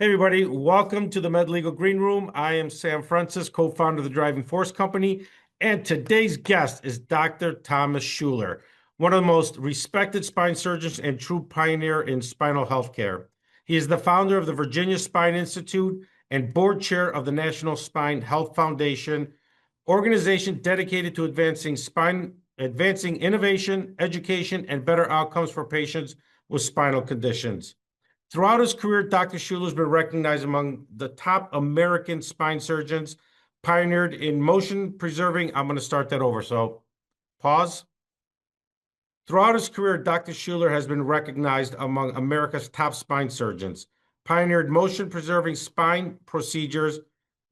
Hey, everybody. Welcome to the Med Legal Green Room. I am Sam Frentzas, co-founder of the Driving Force Company, and today's guest is Dr. Thomas Schuler, one of the most respected spine surgeons and true pioneer in spinal healthcare. He is the founder of the Virginia Spine Institute and board chair of the National Spine Health Foundation, organization dedicated to advancing innovation, education, and better outcomes for patients with spinal conditions. Throughout his career, Dr. Schuler has been recognized among the top American spine surgeons, pioneered in motion preserving. I'm going to start that over. So pause. Throughout his career, Dr. Schuler has been recognized among America's top spine surgeons, pioneered motion preserving spine procedures,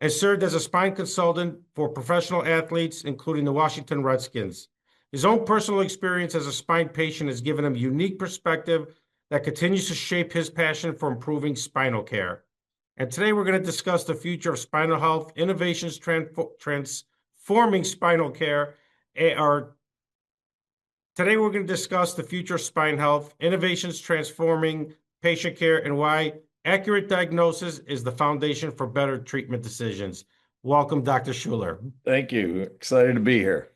and served as a spine consultant for professional athletes, including the Washington Redskins. His own personal experience as a spine patient has given him unique perspective that continues to shape his passion for improving spinal care. And today we're going to discuss the future of spinal health, innovations transforming spinal care. Or Today we're going to discuss the future of spine health, innovations transforming patient care, and why accurate diagnosis is the foundation for better treatment decisions. Welcome, Dr. Schuler. Thank you. Excited to be here.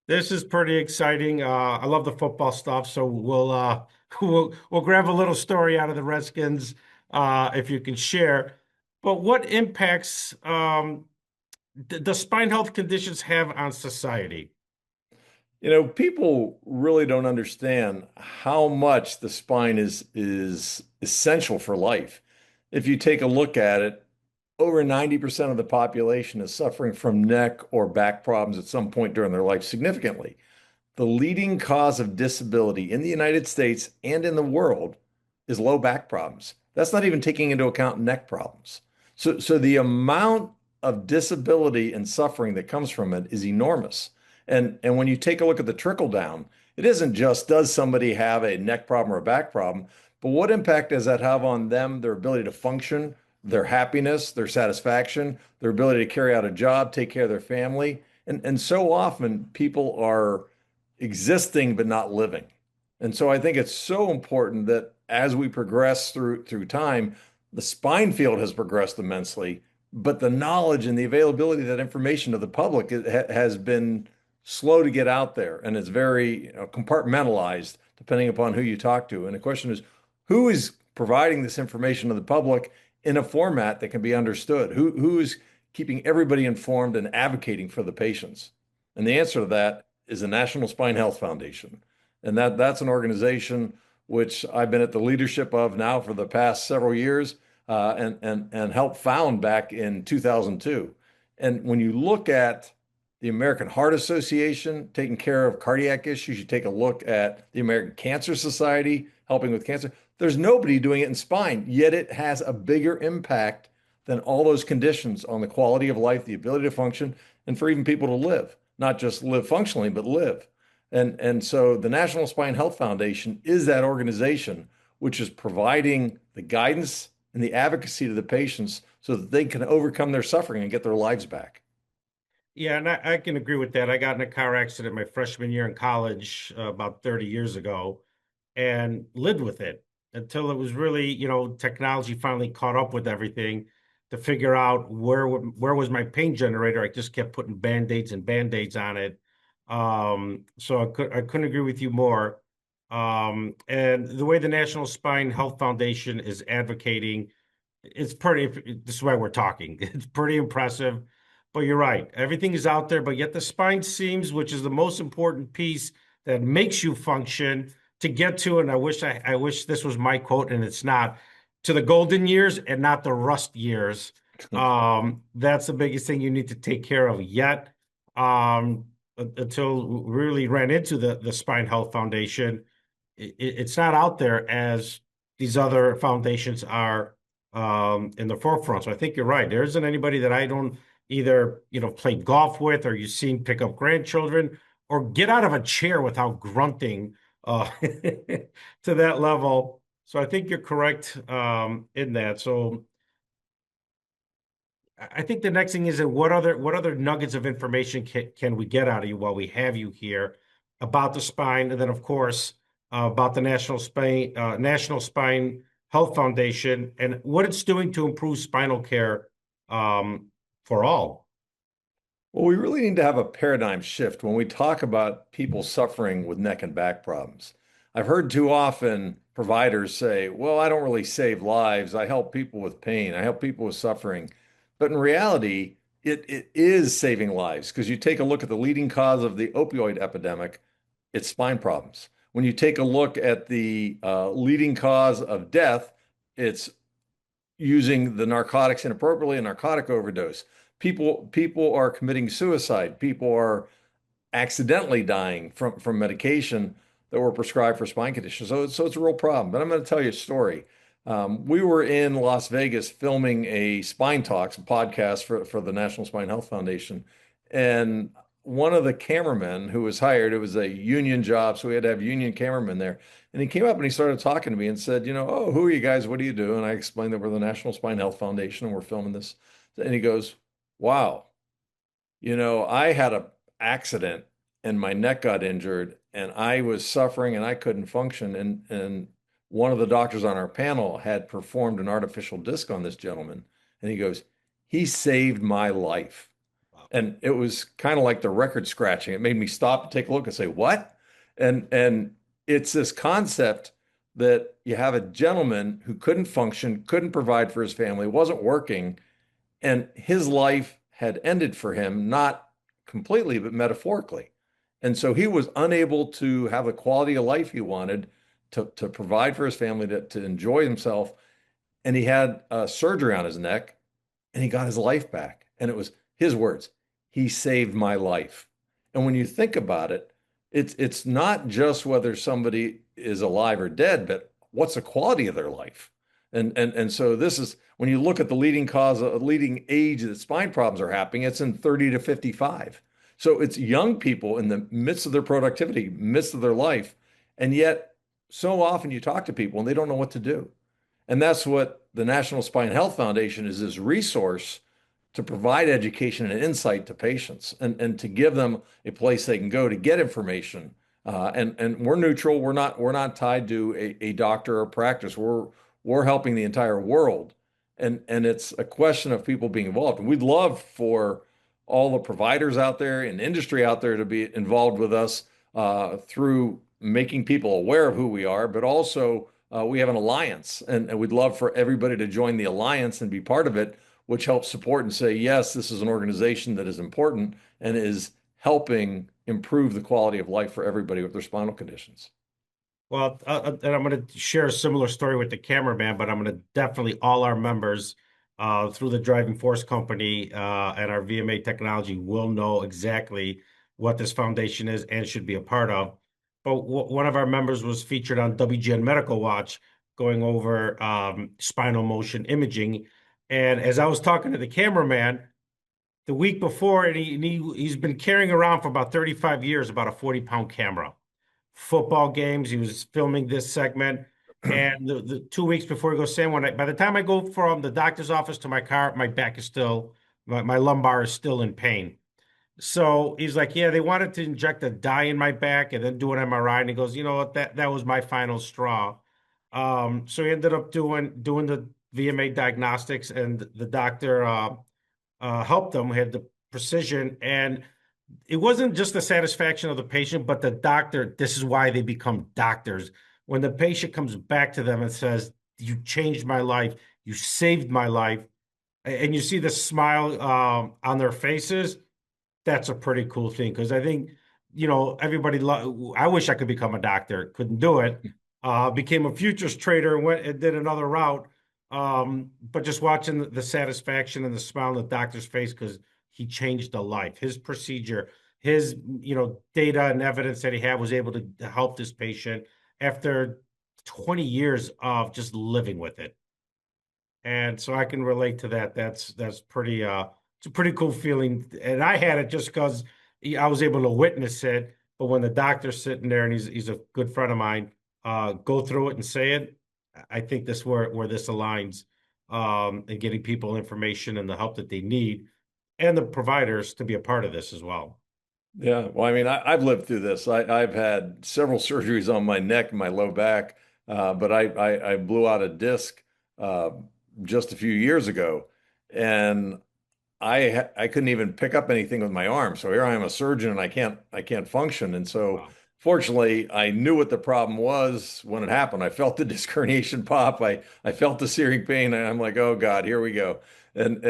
This is pretty exciting. I love the football stuff, so we'll grab a little story out of the Redskins if you can share. But what impacts the spine health conditions have on society? People really don't understand how much the spine is essential for life. If you take a look at it, over 90% of the population is suffering from neck or back problems at some point during their life significantly. The leading cause of disability in the United States and in the world is low back problems. That's not even taking into account neck problems. So the amount of disability and suffering that comes from it is enormous. And when you take a look at the trickle down, it isn't just does somebody have a neck problem or a back problem, but what impact does that have on them, their ability to function, their happiness, their satisfaction, their ability to carry out a job, take care of their family? And so often people are existing but not living. And so I think it's so important that as we progress through time, the spine field has progressed immensely, but the knowledge and the availability of that information to the public has been slow to get out there, and it's very compartmentalized depending upon who you talk to. And the question is, who is providing this information to the public in a format that can be understood? Who is keeping everybody informed and advocating for the patients? And the answer to that is the National Spine Health Foundation. And that's an organization which I've been at the leadership of now for the past several years, and helped found back in 2002. And when you look at the American Heart Association taking care of cardiac issues, you take a look at the American Cancer Society helping with cancer. There's nobody doing it in spine, yet it has a bigger impact than all those conditions on the quality of life, the ability to function, and for even people to live, not just live functionally, but live. And so the National Spine Health Foundation is that organization which is providing the guidance and the advocacy to the patients so that they can overcome their suffering and get their lives back. Yeah, and I can agree with that. I got in a car accident my freshman year in college about 30 years ago and lived with it until it was really, technology finally caught up with everything to figure out where was my pain generator. I just kept putting band-aids and band-aids on it. So I couldn't agree with you more. And the way the National Spine Health Foundation is advocating, it's pretty, this is why we're talking. It's pretty impressive. But you're right. Everything is out there, but yet the spine seems, which is the most important piece that makes you function to get to, and I wish this was my quote, and it's not, to the golden years and not the rust years. That's the biggest thing you need to take care of yet. Until we really ran into the Spine Health Foundation, it's not out there as these other foundations are in the forefront. So I think you're right. There isn't anybody that I don't either, play golf with, or you've seen pick up grandchildren, or get out of a chair without grunting to that level. So I think you're correct in that. So I think the next thing is that what other nuggets of information can we get out of you while we have you here about the spine, and then of course about the National Spine Health Foundation and what it's doing to improve spinal care for all. Well, we really need to have a paradigm shift when we talk about people suffering with neck and back problems. I've heard too often providers say, well, I don't really save lives. I help people with pain. I help people with suffering. But in reality, it is saving lives because you take a look at the leading cause of the opioid epidemic, it's spine problems. When you take a look at the leading cause of death, it's using the narcotics inappropriately, a narcotic overdose. People are committing suicide. People are accidentally dying from medication that were prescribed for spine conditions. So it's a real problem. But I'm going to tell you a story. We were in Las Vegas filming a Spine Talks, a podcast for the National Spine Health Foundation. And one of the cameramen who was hired, it was a union job, so we had to have union cameramen there. And he came up and he started talking to me and said, oh, who are you guys? What do you do? And I explained that we're the National Spine Health Foundation and we're filming this. And he goes, wow, I had a accident and my neck got injured and I was suffering and I couldn't function. And one of the doctors on our panel had performed an artificial disc on this gentleman. And he goes, he saved my life. Wow. And it was kind of like the record scratching. It made me stop and take a look and say, what? And it's this concept that you have a gentleman who couldn't function, couldn't provide for his family, wasn't working, and his life had ended for him, not completely, but metaphorically. And so he was unable to have the quality of life he wanted to provide for his family, to enjoy himself. And he had surgery on his neck and he got his life back. And it was his words, he saved my life. And when you think about it, it's not just whether somebody is alive or dead, but what's the quality of their life. And so this is when you look at the leading age that spine problems are happening, it's in 30 to 55. So it's young people in the midst of their productivity, midst of their life. And yet so often you talk to people and they don't know what to do. And that's what the National Spine Health Foundation is, this resource to provide education and insight to patients and to give them a place they can go to get information. And we're neutral. We're not tied to a doctor or practice. We're helping the entire world. And it's a question of people being involved. And we'd love for all the providers out there and industry out there to be involved with us through making people aware of who we are, but also we have an alliance, and we'd love for everybody to join the alliance and be part of it, which helps support and say, yes, this is an organization that is important and is helping improve the quality of life for everybody with their spinal conditions. Well, and I'm going to share a similar story with the cameraman, but I'm going to definitely all our members through the Driving Force Company and our VMA technology will know exactly what this foundation is and should be a part of. But one of our members was featured on WGN Medical Watch going over spinal motion imaging. And as I was talking to the cameraman the week before, and he's been carrying around for about 35 years about a 40-pound camera. Football games, he was filming this segment. And the 2 weeks before he goes, Sam, by the time I go from the doctor's office to my car, my back is still, my lumbar is still in pain. So he's like, yeah, they wanted to inject a dye in my back and then do an MRI. And he goes, you know what, that was my final straw. So he ended up doing the VMA diagnostics, and the doctor helped him, had the precision. And it wasn't just the satisfaction of the patient, but the doctor. This is why they become doctors. When the patient comes back to them and says, you changed my life, you saved my life, and you see the smile on their faces, that's a pretty cool thing. Because I think, everybody, I wish I could become a doctor, couldn't do it. Became a futures trader and went and did another route. But just watching the satisfaction and the smile on the doctor's face because he changed a life. His procedure, his data and evidence that he had was able to help this patient after 20 years of just living with it. And so I can relate to that. That's pretty it's a pretty cool feeling. And I had it just because I was able to witness it. But when the doctor's sitting there and he's a good friend of mine, go through it and say it, I think this where this aligns and getting people information and the help that they need and the providers to be a part of this as well. Yeah, well, I mean, I've lived through this. I've had several surgeries on my neck and my low back. but I blew out a disc uh, just a few years ago, and I couldn't even pick up anything with my arm. So here I am, a surgeon, and I can't function. And so Wow. fortunately, I knew what the problem was when it happened. I felt the disc herniation pop. I felt the searing pain, and I'm like, oh God, here we go. And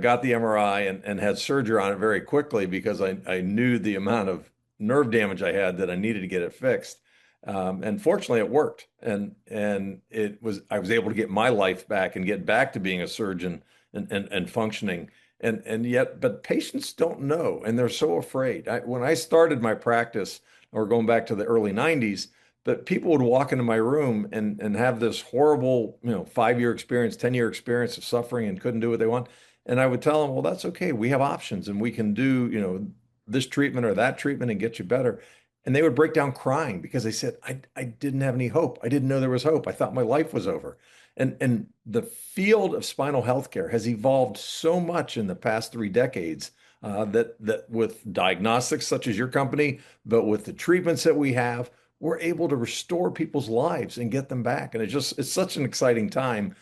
got the MRI and had surgery on it very quickly because I knew the amount of nerve damage I had that I needed to get it fixed. And fortunately, it worked, and I was able to get my life back and get back to being a surgeon and functioning. And yet, but patients don't know, and they're so afraid. When I started my practice, or going back to the early 90s, that people would walk into my room and have this horrible, 5-year experience, 10-year experience of suffering and couldn't do what they want. And I would tell them, well, that's okay. We have options and we can do, this treatment or that treatment and get you better. And they would break down crying because they said, I didn't have any hope. I didn't know there was hope. I thought my life was over. And the field of spinal healthcare has evolved so much in the past 3 decades that with diagnostics such as your company, but with the treatments that we have, we're able to restore people's lives and get them back. And it's such an exciting time.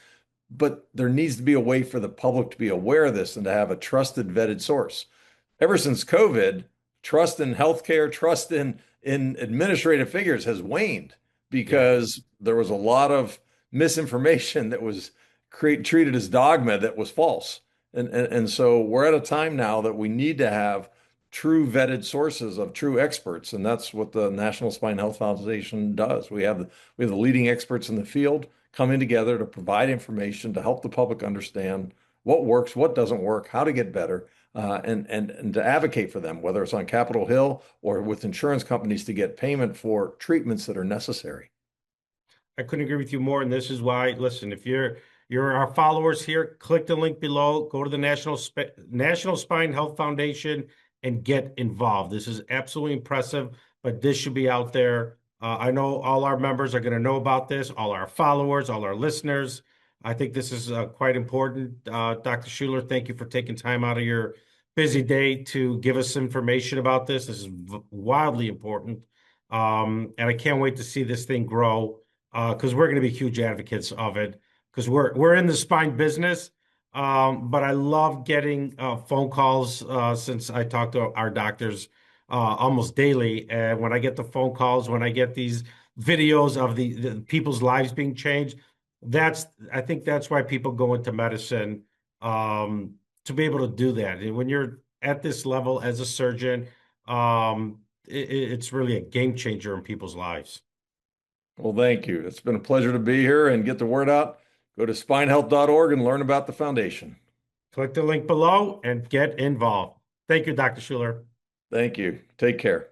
But there needs to be a way for the public to be aware of this and to have a trusted, vetted source. Ever since COVID, trust in healthcare, trust in administrative figures has waned Yeah. because there was a lot of misinformation that was treated as dogma that was false. And so we're at a time now that we need to have true vetted sources of true experts, and that's what the National Spine Health Foundation does. We have the leading experts in the field coming together to provide information to help the public understand what works, what doesn't work, how to get better, and to advocate for them, whether it's on Capitol Hill or with insurance companies to get payment for treatments that are necessary. I couldn't agree with you more. And this is why, listen, if you're our followers here, click the link below, go to the National Spine Health Foundation and get involved. This is absolutely impressive, but this should be out there. I know all our members are going to know about this, all our followers, all our listeners. I think this is quite important. Dr. Schuler, thank you for taking time out of your busy day to give us information about this. This is wildly important. And I can't wait to see this thing grow because we're going to be huge advocates of it because we're in the spine business. But I love getting phone calls since I talk to our doctors almost daily. And when I get the phone calls, when I get these videos of the people's lives being changed, I think that's why people go into medicine to be able to do that. And when you're at this level as a surgeon, it's really a game changer in people's lives. Well, thank you. It's been a pleasure to be here and get the word out. Go to spinehealth.org and learn about the foundation. Click the link below and get involved. Thank you, Dr. Schuler. Thank you. Take care.